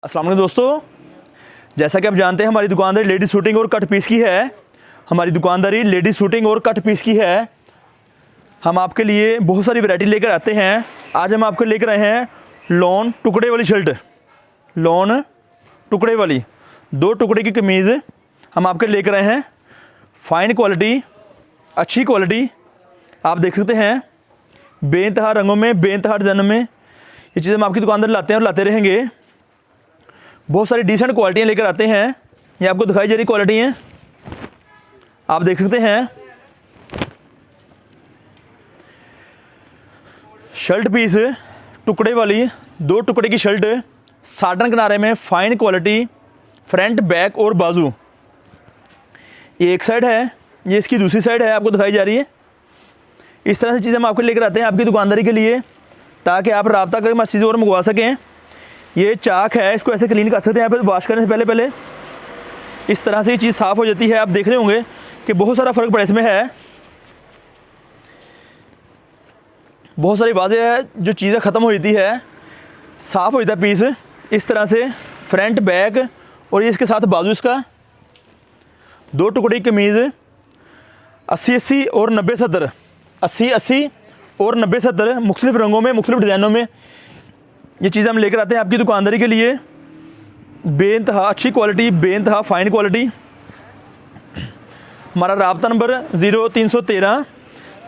अस्सलाम वालेकुम दोस्तों, जैसा कि आप जानते हैं हमारी दुकानदारी लेडीज शूटिंग और कट पीस की है। हमारी दुकानदारी लेडीज शूटिंग और कट पीस की है। हम आपके लिए बहुत सारी वैरायटी लेकर आते हैं। आज हम आपको लेकर आए हैं लॉन टुकड़े वाली शर्ट, लॉन टुकड़े वाली 2 टुकड़े की कमीज़ हम आपके लेकर आए हैं। फ़ाइन क्वालिटी, अच्छी क्वालिटी, आप देख सकते हैं बेइंतहा रंगों में, बेइंतहा डिज़ाइनों में ये चीज़ें हम आपकी दुकानदार लाते हैं और लाते रहेंगे। बहुत सारी डिसेंट क्वालिटियाँ लेकर आते हैं। ये आपको दिखाई जा रही क्वालिटी हैं, आप देख सकते हैं। शर्ट पीस टुकड़े वाली 2 टुकड़े की शर्ट, साटन किनारे में, फ़ाइन क्वालिटी, फ्रंट बैक और बाजू। ये एक साइड है, ये इसकी दूसरी साइड है, आपको दिखाई जा रही है। इस तरह से चीज़ें हम आपको लेकर आते हैं आपकी दुकानदारी के लिए, ताकि आप रब्ता करके हमारी चीज़ें और मंगवा सकें। ये चाक है, इसको ऐसे क्लीन कर सकते हैं। यहाँ पे वॉश करने से पहले इस तरह से ये चीज़ साफ़ हो जाती है। आप देख रहे होंगे कि बहुत सारा फ़र्क प्राइस में है। बहुत सारी बातें है जो चीज़ें ख़त्म हो जाती है, साफ़ हो जाता है पीस। इस तरह से फ्रंट बैक और ये इसके साथ बाजू, इसका 2 टुकड़े की कमीज़ 80-80 और 90-70, 80-80 और 90-70 मुख्तलिफ़ रंगों में, मुख्तलिफ़ डिज़ाइनों में ये चीज़ें हम लेकर आते हैं आपकी दुकानदारी के लिए। बेइंतहा अच्छी क्वालिटी, बेइंतहा फ़ाइन क्वालिटी। हमारा राब्ता नंबर 0313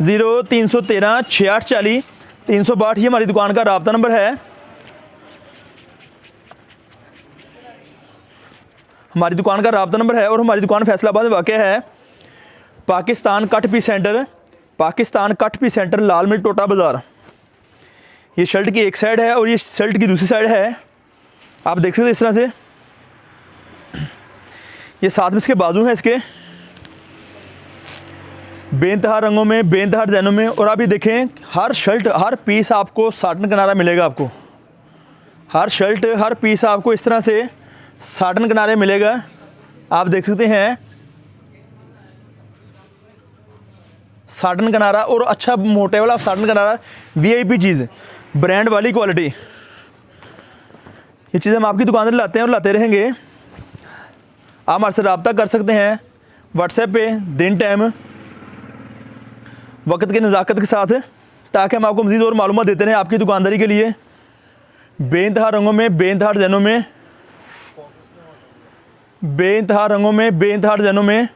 6840 362 ये हमारी दुकान का राब्ता नंबर है। हमारी दुकान का राब्ता नंबर है और हमारी दुकान फैसलाबाद में वाक़या है। Pakistan cut piece centre, Pakistan cut piece centre, Lal mill टोटा बाज़ार। ये शर्ट की एक साइड है और ये शर्ट की दूसरी साइड है, आप देख सकते हैं इस तरह से। ये साथ में इसके बाजू हैं, इसके बेइंतहा रंगों में, बेइंतहा डिज़ाइनों में। और आप ये देखें, हर शर्ट, हर पीस आपको साटन किनारा मिलेगा। आपको हर शर्ट, हर पीस आपको इस तरह से साटन किनारे मिलेगा। आप देख सकते हैं साटन किनारा, और अच्छा मोटे वाला साटन किनारा, वीआईपी चीज़, ब्रांड वाली क्वालिटी। ये चीज़ें हम आपकी दुकान से लाते हैं और लाते रहेंगे। आप हमारे से रब्ता कर सकते हैं व्हाट्सएप पे, दिन टाइम वक्त के नज़ाकत के साथ, ताकि हम आपको मज़ीद और मालूमात देते रहें आपकी दुकानदारी के लिए। बेइंतहा रंगों में, बेइंतहा डिज़ाइनों में, बेइंतहा रंगों में, बेइंतहा डिज़ाइनों में,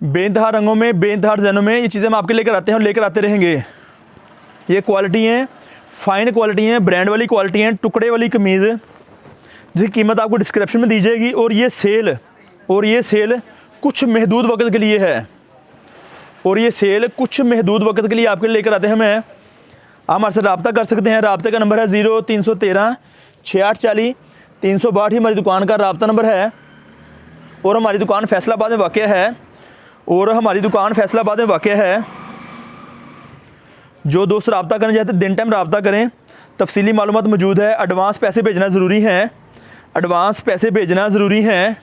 बेइंतहा रंगों में, बेइंतहा डिज़ाइनों में ये चीज़ें हम आपके लेकर आते हैं और लेकर आते रहेंगे। ये क्वालिटी हैं, फ़ाइन क्वालिटी हैं, ब्रांड वाली क्वालिटी हैं। टुकड़े वाली कमीज़ जिसकी कीमत आपको डिस्क्रिप्शन में दी जाएगी। और ये सेल कुछ महदूद वक्त के लिए है, और ये सेल कुछ महदूद वक्त के लिए आपके लेकर आते हैं हम। आप हमारे से रब्ता कर सकते हैं। रब्ते का नंबर है 0313 6840 362 हमारी दुकान का रब्ता नंबर है। और हमारी दुकान फैसलाबाद में वाक़या है। जो दोस्त रब्ता करना चाहते हैं दिन टाइम रब्ता करें। तफसीली मालूमात मौजूद है। एडवांस पैसे भेजना ज़रूरी है, एडवांस पैसे भेजना ज़रूरी हैं,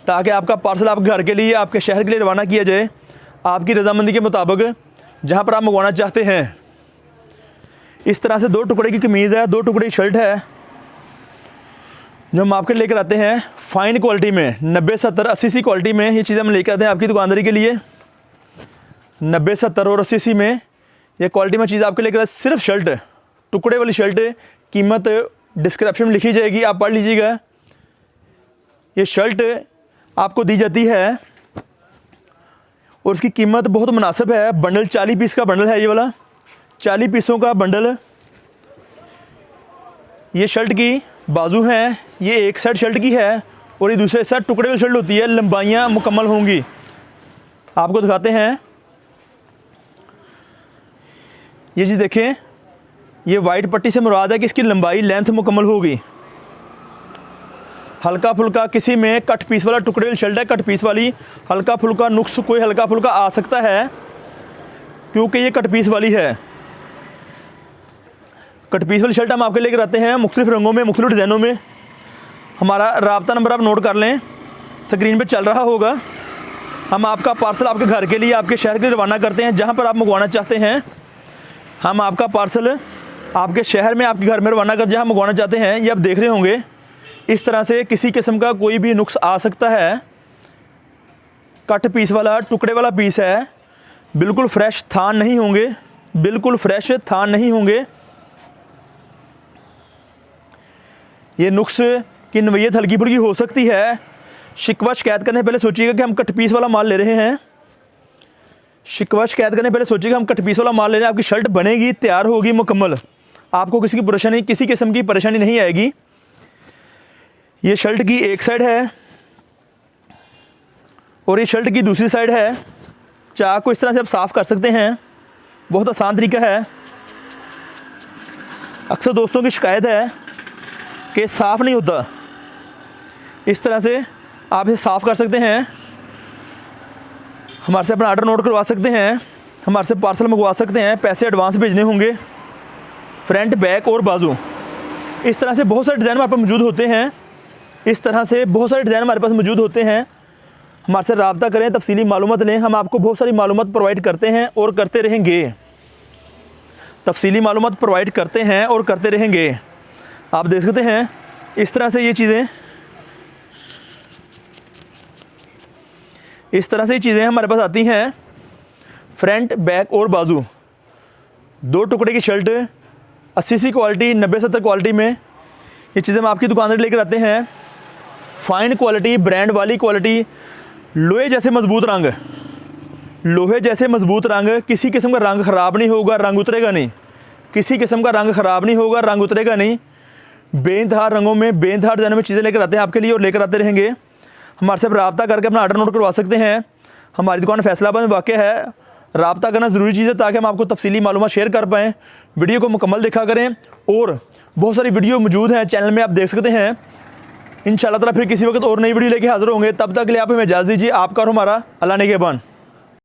ताकि आपका पार्सल आपके घर के लिए, आपके शहर के लिए रवाना किया जाए आपकी रजामंदी के मुताबिक, जहां पर आप मंगवाना चाहते हैं। इस तरह से 2 टुकड़े की कमीज़ है, 2 टुकड़े की शर्ट है जो हम आपके लेकर आते हैं फ़ाइन क्वालिटी में, 90-70 80 क्वालिटी में। ये चीज़ें हम लेकर आते हैं आपकी दुकानदारी के लिए 90-70 और 80 में ये क्वालिटी में चीज़ आपके लेकर। सिर्फ शर्ट, टुकड़े वाली शर्ट, कीमत डिस्क्रिप्शन में लिखी जाएगी, आप पढ़ लीजिएगा। ये शर्ट आपको दी जाती है और इसकी कीमत बहुत मुनासिब है। बंडल 40 पीस का बंडल है, ये वाला 40 पीसों का बंडल। ये शर्ट की बाजू हैं, ये एक साइड शर्ट की है और ये दूसरे साइड टुकड़े वाली शर्ट होती है। लंबाइयाँ मुकम्मल होंगी, आपको दिखाते हैं। ये चीज़ देखें, ये वाइट पट्टी से मुराद है कि इसकी लंबाई, लेंथ मुकम्मल होगी। हल्का फुल्का किसी में कट पीस वाला टुकड़े वाली शर्ट है, कट पीस वाली, हल्का फुल्का नुक्स कोई हल्का फुल्का आ सकता है, क्योंकि ये कट पीस वाली है। कट पीस वाली शर्ट हम आपके लेकर आते हैं मुख्तलिफ़ रंगों में, मुख्तलिफ़ डिज़ाइनों में। हमारा रब्ता नंबर आप नोट कर लें, स्क्रीन पे चल रहा होगा। हम आपका पार्सल आपके घर के लिए, आपके शहर के लिए रवाना करते हैं, जहाँ पर आप मंगवाना चाहते हैं। हम आपका पार्सल आपके शहर में, आपके घर में रवाना कर जहाँ मंगवाना चाहते हैं। ये आप देख रहे होंगे इस तरह से किसी किस्म का कोई भी नुक्स आ सकता है। कट पीस वाला, टुकड़े वाला पीस है, बिल्कुल फ्रेश थान नहीं होंगे, बिल्कुल फ्रेश थान नहीं होंगे। ये नुक्स की नवैयत हल्की फुल्की हो सकती है। शिकवा शिकायत करने पहले सोचिएगा कि हम कट पीस वाला माल ले रहे हैं। शिकवा शिकायत करने पहले सोचिएगा हम कट पीस वाला माल ले रहे हैं। आपकी शर्ट बनेगी, तैयार होगी मुकम्मल, आपको किसी की परेशानी, किसी किस्म की परेशानी नहीं आएगी। ये शर्ट की एक साइड है और ये शर्ट की दूसरी साइड है। चाक को इस तरह से आप साफ़ कर सकते हैं, बहुत आसान तरीका है। अक्सर दोस्तों की शिकायत है कि साफ़ नहीं होता, इस तरह से आप इसे साफ़ कर सकते हैं। हमारे से अपना ऑर्डर नोट करवा सकते हैं, हमारे से पार्सल मंगवा सकते हैं। पैसे एडवांस भेजने होंगे। फ्रंट, बैक और बाजू, इस तरह से बहुत सारे डिज़ाइन हमारे पास मौजूद होते हैं। इस तरह से बहुत सारे डिज़ाइन हमारे पास मौजूद होते हैं। हमारे से रब्ता करें, तफसीली मालूमात लें। हम आपको बहुत सारी मालूमात प्रोवाइड करते हैं और करते रहेंगे। तफसीली मालूमात प्रोवाइड करते हैं और करते रहेंगे। आप देख सकते हैं इस तरह से ये चीज़ें, इस तरह से ये चीज़ें हमारे पास आती हैं। फ्रंट, बैक और बाजू, 2 टुकड़े की शर्ट 80 क्वालिटी, 90-70 क्वालिटी में ये चीज़ें हम आपकी दुकान से लेकर आते हैं। फ़ाइन क्वालिटी, ब्रांड वाली क्वालिटी, लोहे जैसे मज़बूत रंग, लोहे जैसे मज़बूत रंग, किसी किस्म का रंग ख़राब नहीं होगा, रंग उतरेगा नहीं, किसी किस्म का रंग ख़राब नहीं होगा, रंग उतरेगा नहीं। बेइंतहा रंगों में, बेइंतहा डिज़ाइनों में चीज़ें लेकर आते हैं आपके लिए और लेकर आते रहेंगे। हमारे से रब्ता करके अपना ऑर्डर नोट करवा सकते हैं। हमारी दुकान फैसलाबाद में वाक़ है। रब्ता करना ज़रूरी चीज़ है ताकि हम आपको तफसीली मालूमात शेयर कर पाएँ। वीडियो को मुकम्मल देखा करें और बहुत सारी वीडियो मौजूद हैं चैनल में, आप देख सकते हैं। इंशाअल्लाह ताला फिर किसी वक्त और नई वीडियो लेके हाज़िर होंगे। तब तक के लिए आप हमें इजाज़त दीजिए। आपका और हमारा अल्लाह निगहबान।